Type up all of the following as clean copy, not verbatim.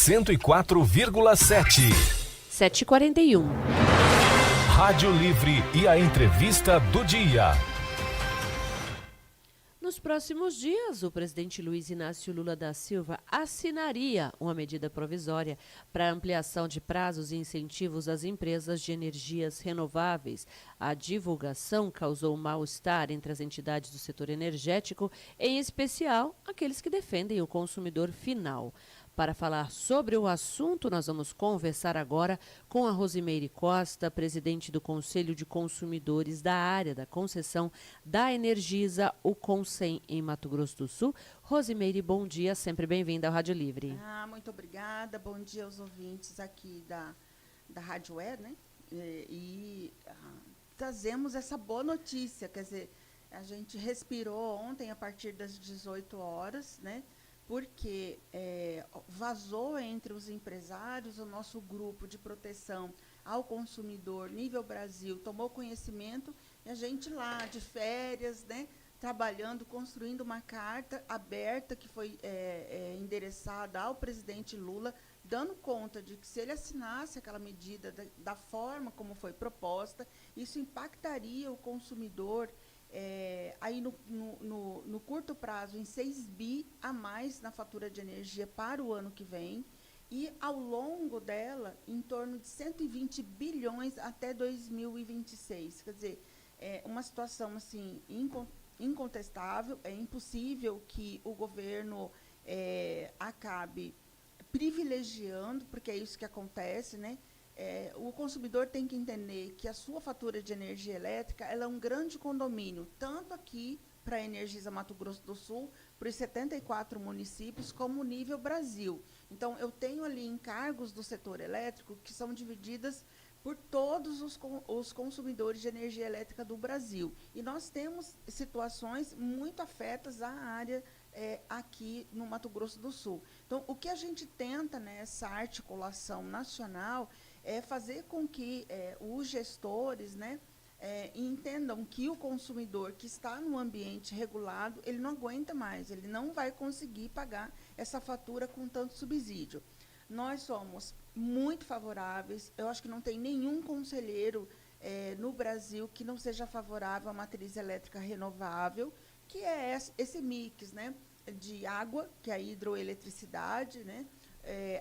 104,7. 7h41. Rádio Livre e a entrevista do dia. Nos próximos dias, o presidente Luiz Inácio Lula da Silva assinaria uma medida provisória para ampliação de prazos e incentivos às empresas de energias renováveis. A divulgação causou mal-estar entre as entidades do setor energético, em especial aqueles que defendem o consumidor final. Para falar sobre o assunto, nós vamos conversar agora com a Rosimeire Costa, presidente do Conselho de Consumidores da área da concessão da Energisa, o Consem, em Mato Grosso do Sul. Rosimeire, bom dia, sempre bem-vinda ao Rádio Livre. Muito obrigada, bom dia aos ouvintes aqui da Rádio E, né? Trazemos essa boa notícia, quer dizer, a gente respirou ontem a partir das 18 horas, né? Porque vazou entre os empresários, o nosso grupo de proteção ao consumidor, nível Brasil, tomou conhecimento, e a gente lá, de férias, né, trabalhando, construindo uma carta aberta que foi endereçada ao presidente Lula, dando conta de que se ele assinasse aquela medida da forma como foi proposta, isso impactaria o consumidor aí no curto prazo em 6 bi a mais na fatura de energia para o ano que vem, e ao longo dela em torno de 120 bilhões até 2026. Quer dizer, é uma situação assim incontestável, é impossível que o governo acabe privilegiando, porque é isso que acontece, né? O consumidor tem que entender que a sua fatura de energia elétrica ela é um grande condomínio, tanto aqui para a Energisa Mato Grosso do Sul, para os 74 municípios, como o nível Brasil. Então, eu tenho ali encargos do setor elétrico que são divididas por todos os consumidores de energia elétrica do Brasil. E nós temos situações muito afetas à área aqui no Mato Grosso do Sul. Então, o que a gente tenta nessa articulação nacional é fazer com que os gestores, né, entendam que o consumidor que está no ambiente regulado, ele não aguenta mais, ele não vai conseguir pagar essa fatura com tanto subsídio. Nós somos muito favoráveis, eu acho que não tem nenhum conselheiro no Brasil que não seja favorável à matriz elétrica renovável, que é esse mix, né, de água, que é a hidroeletricidade, né,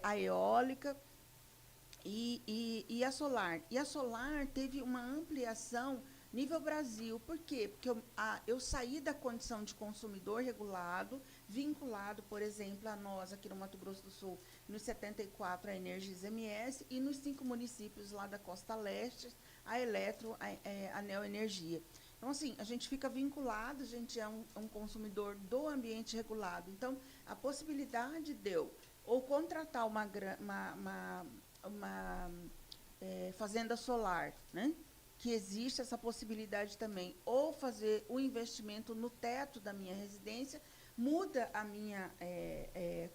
a eólica, e a solar. E a solar teve uma ampliação nível Brasil. Por quê? Porque eu saí da condição de consumidor regulado, vinculado, por exemplo, a nós aqui no Mato Grosso do Sul, nos 74, a Energisa MS, e nos 5 municípios lá da Costa Leste, a Eletro, a Neoenergia. Então, assim, a gente fica vinculado, a gente é um consumidor do ambiente regulado. Então, a possibilidade de eu ou contratar uma fazenda solar, né, que existe essa possibilidade também, ou fazer o investimento no teto da minha residência, muda a minha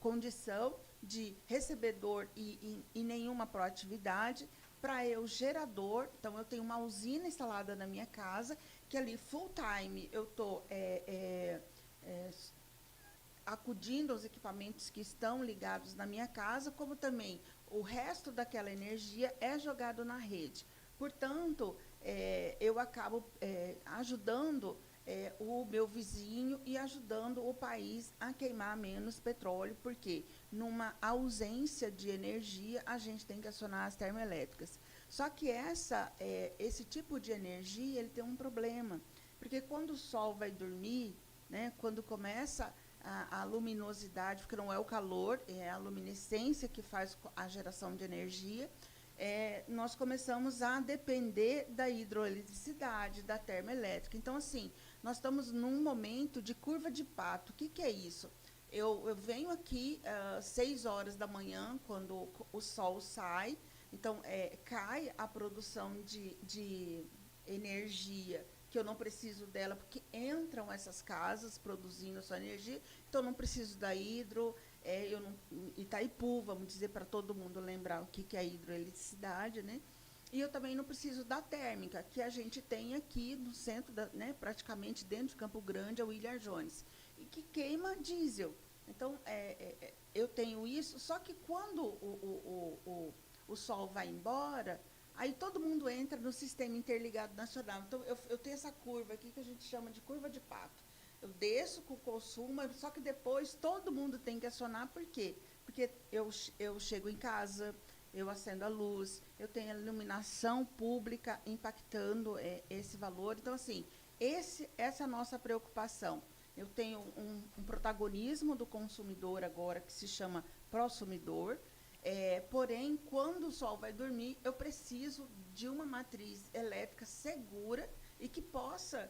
condição de recebedor e nenhuma proatividade, para eu gerador. Então, eu tenho uma usina instalada na minha casa, que ali full time eu estou acudindo aos equipamentos que estão ligados na minha casa, como também o resto daquela energia é jogado na rede. Portanto, eu acabo ajudando o meu vizinho e ajudando o país a queimar menos petróleo, porque numa ausência de energia, a gente tem que acionar as termoelétricas. Só que esse tipo de energia ele tem um problema, porque quando o sol vai dormir, né, quando começa a luminosidade, porque não é o calor, é a luminescência que faz a geração de energia, nós começamos a depender da hidroeletricidade, da termoelétrica. Então, assim, nós estamos num momento de curva de pato. O que é isso? Eu venho aqui às 6 horas da manhã, quando o sol sai, então cai a produção de energia, que eu não preciso dela, porque entram essas casas produzindo a sua energia, então eu não preciso da hidro, Itaipu, vamos dizer, para todo mundo lembrar o que é a hidroeletricidade, né? E eu também não preciso da térmica, que a gente tem aqui no centro, né, praticamente dentro de Campo Grande, a William Jones, e que queima diesel. Então, eu tenho isso, só que quando o sol vai embora, aí todo mundo entra no sistema interligado nacional. Então, eu tenho essa curva aqui que a gente chama de curva de pato. Eu desço com o consumo, só que depois todo mundo tem que acionar. Por quê? Porque eu chego em casa, eu acendo a luz, eu tenho a iluminação pública impactando esse valor. Então, assim, essa é a nossa preocupação. Eu tenho um protagonismo do consumidor agora, que se chama prosumidor. Porém, quando o sol vai dormir, eu preciso de uma matriz elétrica segura e que possa,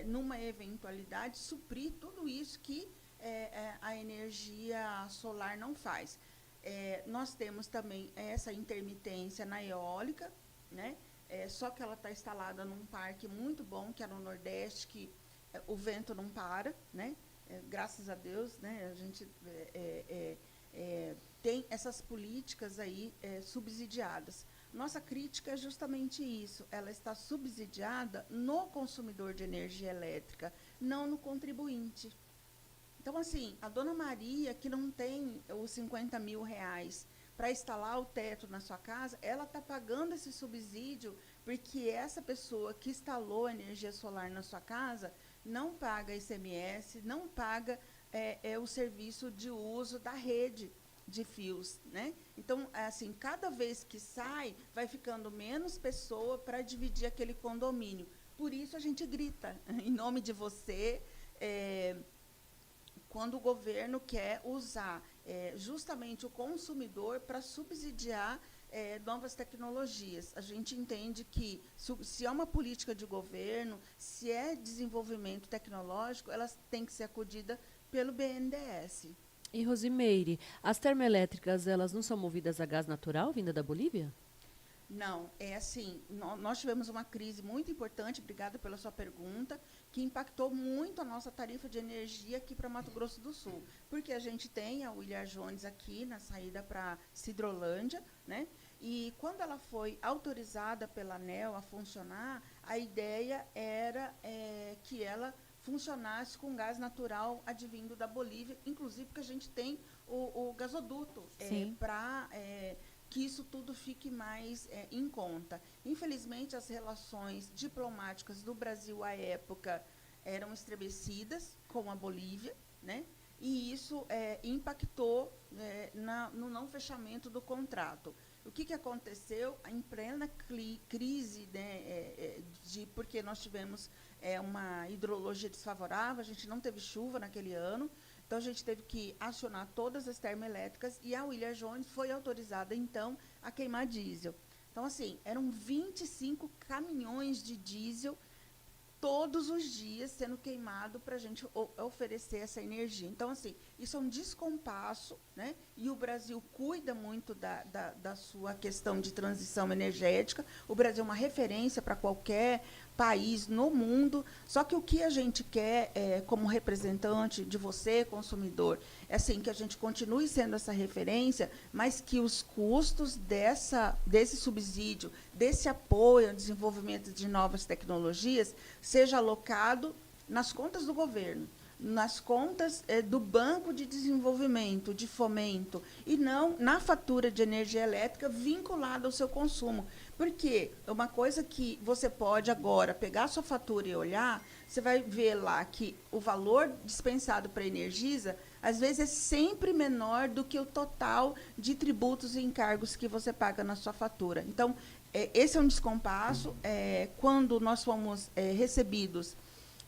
numa eventualidade, suprir tudo isso que a energia solar não faz. Nós temos também essa intermitência na eólica, né? Só que ela está instalada num parque muito bom, que é no Nordeste, que o vento não para, né? Graças a Deus, né? A gente tem essas políticas aí subsidiadas. Nossa crítica é justamente isso, ela está subsidiada no consumidor de energia elétrica, não no contribuinte. Então, assim, a dona Maria, que não tem os 50 mil reais para instalar o teto na sua casa, ela está pagando esse subsídio porque essa pessoa que instalou a energia solar na sua casa não paga ICMS, não paga o serviço de uso da rede de fios, né? Então, assim, cada vez que sai, vai ficando menos pessoa para dividir aquele condomínio. Por isso a gente grita, em nome de você, quando o governo quer usar justamente o consumidor para subsidiar novas tecnologias. A gente entende que, se é uma política de governo, se é desenvolvimento tecnológico, ela tem que ser acudida pelo BNDES. E, Rosimeire, as termoelétricas, elas não são movidas a gás natural vinda da Bolívia? Não, é assim, nós tivemos uma crise muito importante, obrigada pela sua pergunta, que impactou muito a nossa tarifa de energia aqui para Mato Grosso do Sul, porque a gente tem a William Jones aqui na saída para Sidrolândia, né? E quando ela foi autorizada pela ANEEL a funcionar, a ideia era que ela funcionasse com gás natural advindo da Bolívia, inclusive porque a gente tem o gasoduto para que isso tudo fique mais em conta. Infelizmente, as relações diplomáticas do Brasil à época eram estremecidas com a Bolívia, né? E isso impactou no não fechamento do contrato. O que aconteceu? Em plena crise, né, porque nós tivemos uma hidrologia desfavorável, a gente não teve chuva naquele ano, então a gente teve que acionar todas as termoelétricas e a William Jones foi autorizada, então, a queimar diesel. Então, assim, eram 25 caminhões de diesel todos os dias sendo queimado para a gente oferecer essa energia. Então, assim, isso é um descompasso, né? E o Brasil cuida muito da sua questão de transição energética. O Brasil é uma referência para qualquer país no mundo, só que o que a gente quer, como representante de você, consumidor, é assim, que a gente continue sendo essa referência, mas que os custos desse subsídio, desse apoio ao desenvolvimento de novas tecnologias, seja alocado nas contas do governo, nas contas do Banco de Desenvolvimento, de Fomento, e não na fatura de energia elétrica vinculada ao seu consumo. Porque é uma coisa que você pode agora pegar a sua fatura e olhar, você vai ver lá que o valor dispensado para a Energisa, às vezes, é sempre menor do que o total de tributos e encargos que você paga na sua fatura. Então, esse é um descompasso. Quando nós fomos recebidos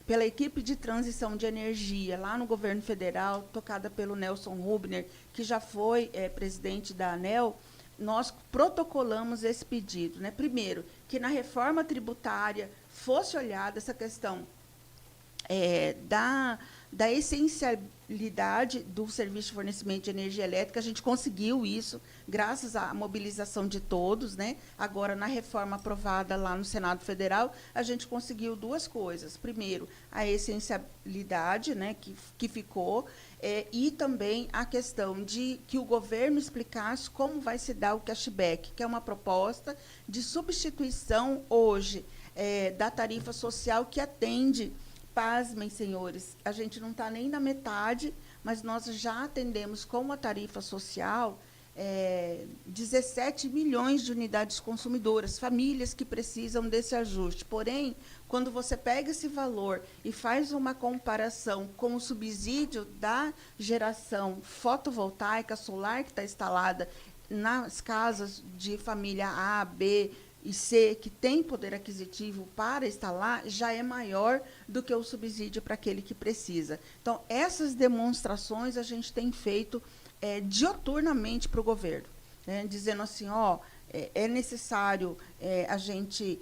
pela equipe de transição de energia lá no governo federal, tocada pelo Nelson Rubner, que já foi presidente da ANEEL, nós protocolamos esse pedido, né? Primeiro, que na reforma tributária fosse olhada essa questão da essencialidade do serviço de fornecimento de energia elétrica. A gente conseguiu isso, graças à mobilização de todos, né? Agora, na reforma aprovada lá no Senado Federal, a gente conseguiu duas coisas. Primeiro, a essencialidade, né, que ficou, e também a questão de que o governo explicasse como vai se dar o cashback, que é uma proposta de substituição hoje da tarifa social que atende. Pasmem, senhores, a gente não está nem na metade mas nós já atendemos com a tarifa social 17 milhões de unidades consumidoras, famílias que precisam desse ajuste. Porém, quando você pega esse valor e faz uma comparação com o subsídio da geração fotovoltaica solar que está instalada nas casas de família A, B e C, que tem poder aquisitivo para instalar, já é maior do que o subsídio para aquele que precisa. Então, essas demonstrações a gente tem feito dioturnamente para o governo, né, dizendo assim, é necessário a gente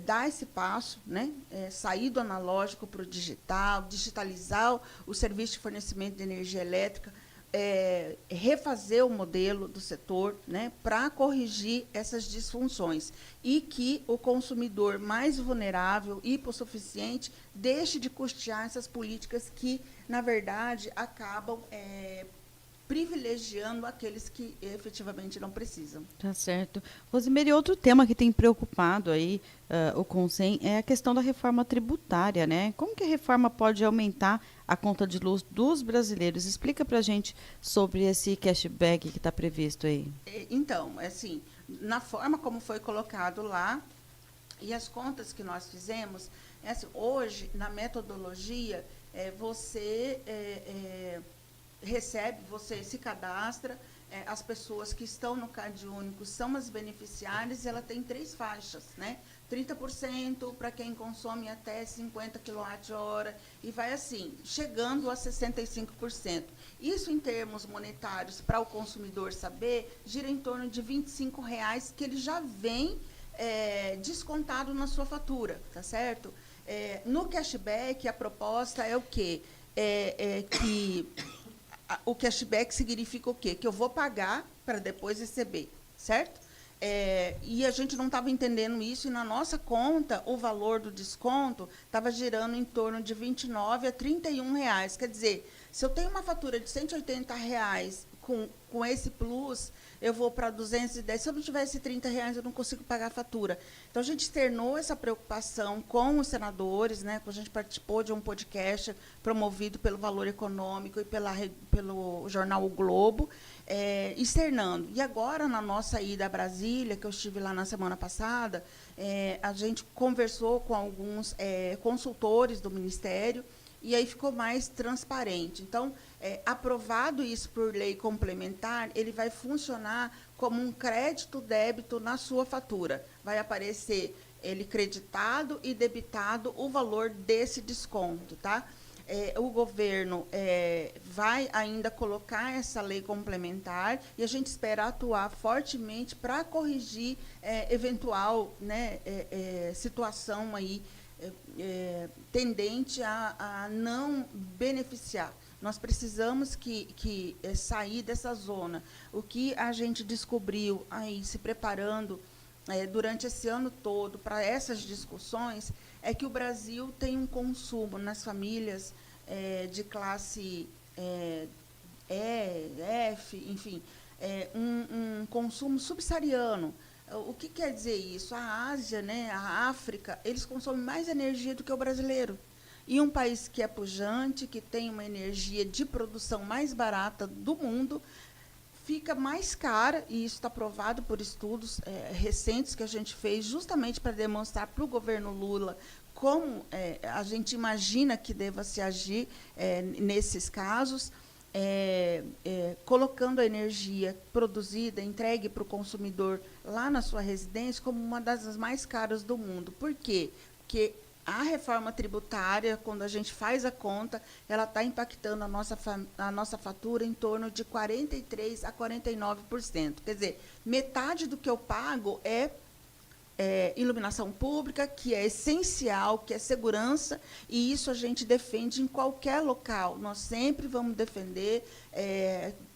dar esse passo, né, sair do analógico para o digital, digitalizar o serviço de fornecimento de energia elétrica, refazer o modelo do setor, né, para corrigir essas disfunções e que o consumidor mais vulnerável, hipossuficiente, deixe de custear essas políticas que, na verdade, acabam privilegiando aqueles que efetivamente não precisam. Tá certo. Rosemary, outro tema que tem preocupado aí o Consen é a questão da reforma tributária, né? Como que a reforma pode aumentar a conta de luz dos brasileiros? Explica para a gente sobre esse cashback que está previsto aí. Então, assim, na forma como foi colocado lá, e as contas que nós fizemos, assim, hoje, na metodologia, você recebe, você se cadastra, as pessoas que estão no Cade Único são as beneficiárias, e ela tem 3 faixas, né? 30% para quem consome até 50 kWh, e vai assim, chegando a 65%. Isso, em termos monetários, para o consumidor saber, gira em torno de R$ 25, que ele já vem descontado na sua fatura, tá certo? No cashback, a proposta é o quê? Que o cashback significa o quê? Que eu vou pagar para depois receber, certo? E a gente não estava entendendo isso, e na nossa conta, o valor do desconto estava girando em torno de R$ 29 a R$ 31. Quer dizer, se eu tenho uma fatura de R$ 180 com esse plus, eu vou para 210. Se eu não tivesse R$ 30, eu não consigo pagar a fatura. Então, a gente externou essa preocupação com os senadores, né? A gente participou de um podcast promovido pelo Valor Econômico e pelo jornal O Globo, externando. E agora, na nossa ida a Brasília, que eu estive lá na semana passada, a gente conversou com alguns consultores do Ministério, e aí ficou mais transparente. Então, aprovado isso por lei complementar, ele vai funcionar como um crédito-débito na sua fatura. Vai aparecer ele creditado e debitado o valor desse desconto, tá? O governo vai ainda colocar essa lei complementar, e a gente espera atuar fortemente para corrigir eventual, né, situação aí tendente a não beneficiar. Nós precisamos que sair dessa zona. O que a gente descobriu aí, se preparando durante esse ano todo para essas discussões, é que o Brasil tem um consumo nas famílias de classe E, F, enfim, um consumo subsaariano. O que quer dizer isso? A Ásia, né, a África, eles consomem mais energia do que o brasileiro. E um país que é pujante, que tem uma energia de produção mais barata do mundo, fica mais cara, e isso está provado por estudos recentes que a gente fez, justamente para demonstrar para o governo Lula como a gente imagina que deva se agir nesses casos, colocando a energia produzida, entregue para o consumidor lá na sua residência, como uma das mais caras do mundo. Por quê? Porque a reforma tributária, quando a gente faz a conta, ela está impactando a nossa fatura em torno de 43% a 49%. Quer dizer, metade do que eu pago é iluminação pública, que é essencial, que é segurança, e isso a gente defende em qualquer local. Nós sempre vamos defender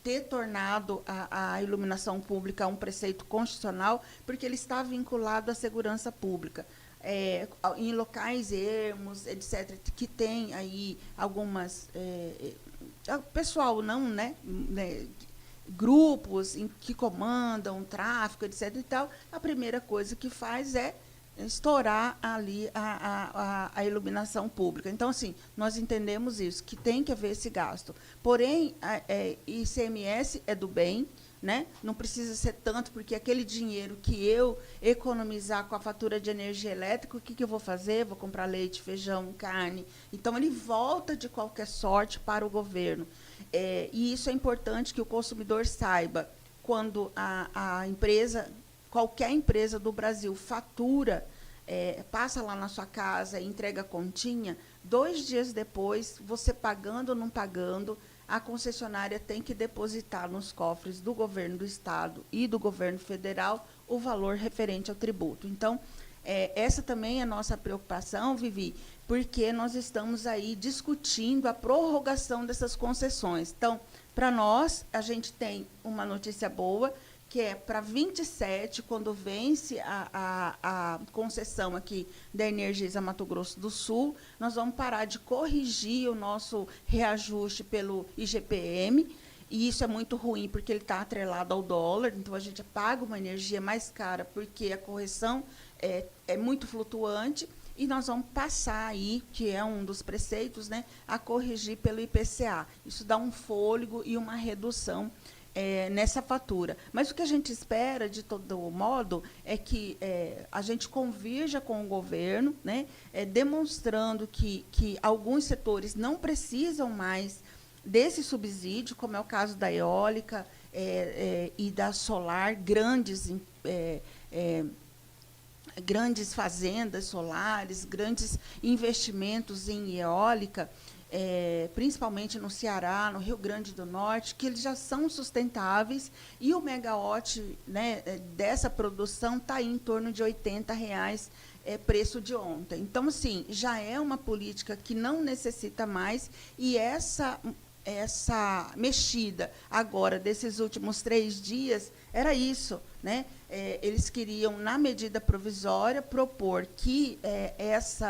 ter tornado a iluminação pública um preceito constitucional, porque ele está vinculado à segurança pública. Em locais ermos, etc., que tem aí algumas... pessoal, não, né, grupos que comandam tráfico, etc. e tal, a primeira coisa que faz é estourar ali a iluminação pública. Então, assim, nós entendemos isso, que tem que haver esse gasto. Porém, ICMS é do bem, né? Não precisa ser tanto, porque aquele dinheiro que eu economizar com a fatura de energia elétrica, o que eu vou fazer? Vou comprar leite, feijão, carne. Então, ele volta de qualquer sorte para o governo. E isso é importante que o consumidor saiba. Quando a empresa, qualquer empresa do Brasil fatura, passa lá na sua casa e entrega a continha, 2 dias depois, você pagando ou não pagando, a concessionária tem que depositar nos cofres do governo do Estado e do governo federal o valor referente ao tributo. Então, essa também é a nossa preocupação, Vivi, porque nós estamos aí discutindo a prorrogação dessas concessões. Então, para nós, a gente tem uma notícia boa, que é para 27, quando vence a concessão aqui da Energisa Mato Grosso do Sul, nós vamos parar de corrigir o nosso reajuste pelo IGPM, e isso é muito ruim, porque ele está atrelado ao dólar, então a gente paga uma energia mais cara, porque a correção é muito flutuante, e nós vamos passar aí, que é um dos preceitos, né, a corrigir pelo IPCA. Isso dá um fôlego e uma redução nessa fatura. Mas o que a gente espera, de todo modo, é que a gente convirja com o governo, né, demonstrando que alguns setores não precisam mais desse subsídio, como é o caso da eólica e da solar, grandes fazendas solares, grandes investimentos em eólica, principalmente no Ceará, no Rio Grande do Norte, que eles já são sustentáveis, e o megawatt, né, dessa produção está em torno de R$ 80, preço de ontem. Então, assim, já é uma política que não necessita mais, e essa mexida agora desses últimos 3 dias era isso, né? Eles queriam, na medida provisória, propor que esse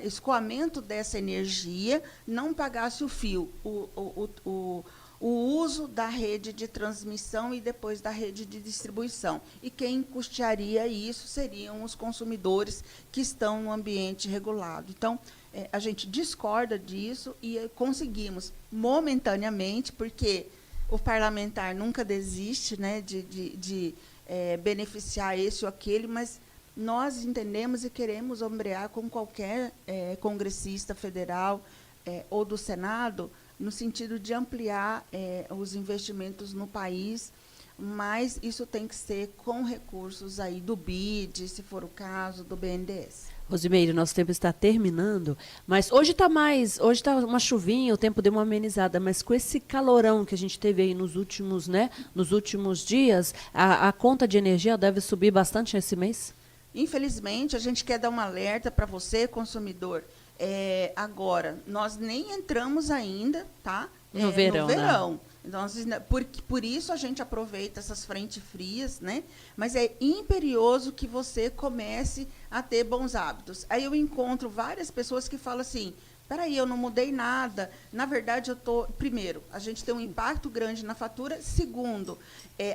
escoamento dessa energia não pagasse o fio, o uso da rede de transmissão e depois da rede de distribuição. E quem custearia isso seriam os consumidores que estão no ambiente regulado. Então, a gente discorda disso e conseguimos, momentaneamente, porque o parlamentar nunca desiste, né, de beneficiar esse ou aquele, mas nós entendemos e queremos ombrear com qualquer congressista federal ou do Senado, no sentido de ampliar os investimentos no país, mas isso tem que ser com recursos aí do BID, se for o caso, do BNDES. Rosimeire, nosso tempo está terminando, mas hoje está uma chuvinha, o tempo deu uma amenizada, mas com esse calorão que a gente teve aí nos últimos dias, a conta de energia deve subir bastante esse mês? Infelizmente, a gente quer dar um alerta para você, consumidor. Agora, nós nem entramos ainda, tá? No verão. Né? Então, por isso a gente aproveita essas frentes frias, né? Mas é imperioso que você comece a ter bons hábitos. Aí eu encontro várias pessoas que falam assim: peraí, eu não mudei nada. Na verdade, primeiro, a gente tem um impacto grande na fatura. Segundo,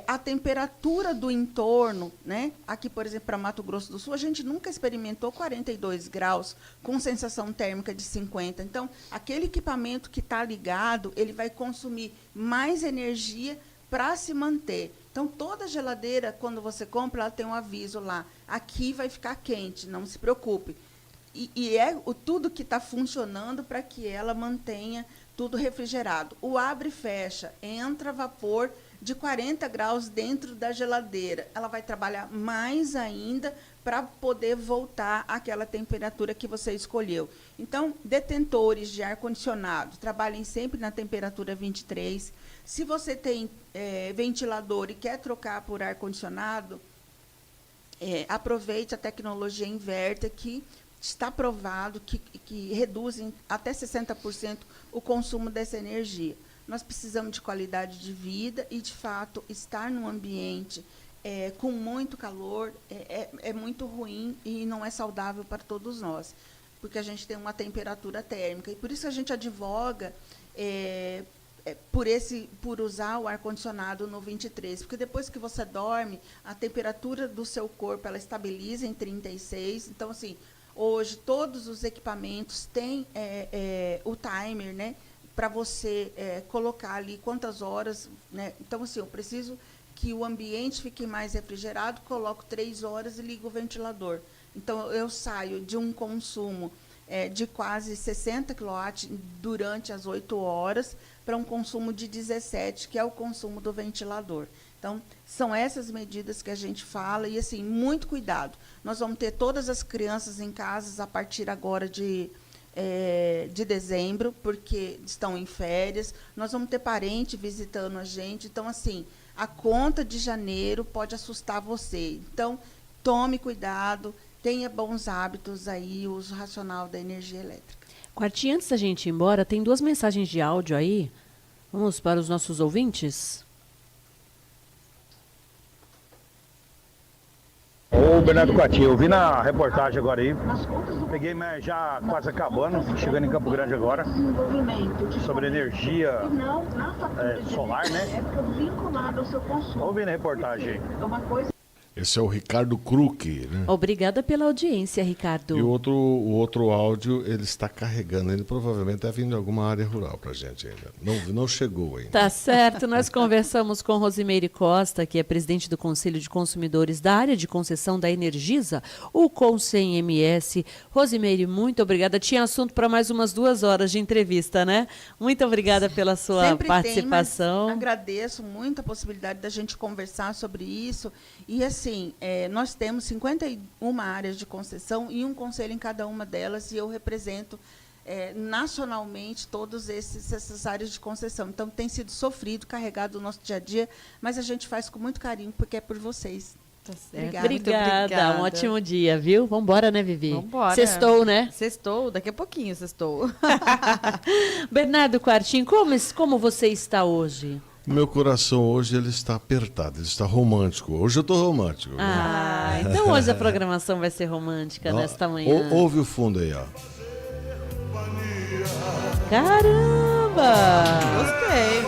a temperatura do entorno, né? Aqui, por exemplo, para Mato Grosso do Sul, a gente nunca experimentou 42 graus com sensação térmica de 50. Então, aquele equipamento que está ligado, ele vai consumir mais energia para se manter. Então, toda geladeira, quando você compra, ela tem um aviso lá: aqui vai ficar quente, não se preocupe. E tudo que está funcionando para que ela mantenha tudo refrigerado. O abre e fecha, entra vapor de 40 graus dentro da geladeira. Ela vai trabalhar mais ainda para poder voltar àquela temperatura que você escolheu. Então, detentores de ar-condicionado, trabalhem sempre na temperatura 23. Se você tem ventilador e quer trocar por ar-condicionado, aproveite a tecnologia inverter, que está provado que reduzem até 60% o consumo dessa energia. Nós precisamos de qualidade de vida e, de fato, estar num ambiente com muito calor é muito ruim e não é saudável para todos nós, porque a gente tem uma temperatura térmica. E por isso a gente advoga por usar o ar-condicionado no 23, porque depois que você dorme, a temperatura do seu corpo ela estabiliza em 36. Então, assim, hoje todos os equipamentos têm o timer, né, para você colocar ali quantas horas, né? Então, assim, eu preciso que o ambiente fique mais refrigerado, coloco 3 horas e ligo o ventilador. Então, eu saio de um consumo de quase 60 kW durante as 8 horas para um consumo de 17, que é o consumo do ventilador. Então, são essas medidas que a gente fala e, assim, muito cuidado. Nós vamos ter todas as crianças em casa a partir agora de dezembro, porque estão em férias. Nós vamos ter parente visitando a gente. Então, assim, a conta de janeiro pode assustar você. Então, tome cuidado, tenha bons hábitos aí, o uso racional da energia elétrica. Quartinho, antes da gente ir embora, tem 2 mensagens de áudio aí. Vamos para os nossos ouvintes? Ô, Bernardo Quartinho, eu vi na reportagem agora aí, peguei já quase acabando, chegando em Campo Grande agora, sobre energia solar, né? Ouvi na reportagem aí. Esse é o Ricardo Kruck, né? Obrigada pela audiência, Ricardo. E o outro áudio, ele está carregando. Ele provavelmente está vindo de alguma área rural para a gente ainda. Não chegou ainda. Tá certo. Nós conversamos com Rosimeire Costa, que é presidente do Conselho de Consumidores da área de concessão da Energisa, o Consem MS. Rosimeire, muito obrigada. Tinha assunto para mais umas 2 horas de entrevista, né? Muito obrigada pela sua Sempre participação. Agradeço muito a possibilidade da gente conversar sobre isso. E, assim, nós temos 51 áreas de concessão e um conselho em cada uma delas, e eu represento nacionalmente todas essas áreas de concessão. Então, tem sido sofrido, carregado o nosso dia a dia, mas a gente faz com muito carinho, porque é por vocês. Tá certo. Obrigada. Um ótimo dia, viu? Vamos embora, né, Vivi? Vamos embora. Sextou, né? Sextou, daqui a pouquinho sextou. Bernardo Quartinho, como você está hoje? Meu coração hoje ele está apertado, ele está romântico. Hoje eu estou romântico. Ah, então hoje a programação vai ser romântica nesta manhã. Ouve o fundo aí, ó. Caramba!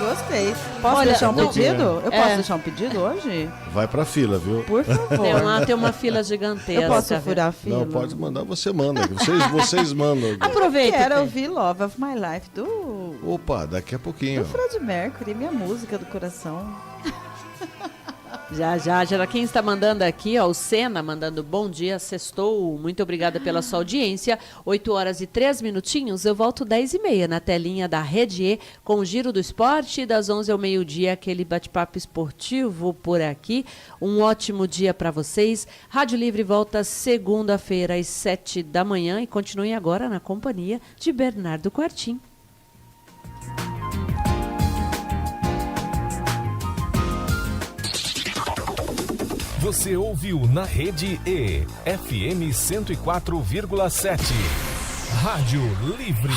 Gostei. Posso deixar um pedido? Eu posso deixar um pedido hoje? Vai pra fila, viu? Por favor. Tem uma fila gigantesca. Eu posso furar a fila? Não, pode mandar, você manda. Vocês mandam. Aproveita. Quero ouvir Love of My Life do Opa, daqui a pouquinho. Freddie Mercury, minha música do coração. Já. Quem está mandando aqui, ó, o Sena mandando bom dia, sextou. Muito obrigada pela sua audiência. 8 horas e 3 minutinhos, eu volto 10h30 na telinha da Rede E com o Giro do Esporte, das 11 ao meio-dia, aquele bate-papo esportivo por aqui. Um ótimo dia para vocês. Rádio Livre volta segunda-feira às 7 da manhã e continuem agora na companhia de Bernardo Quartim. Você ouviu na Rede E, FM 104,7. Rádio Livre.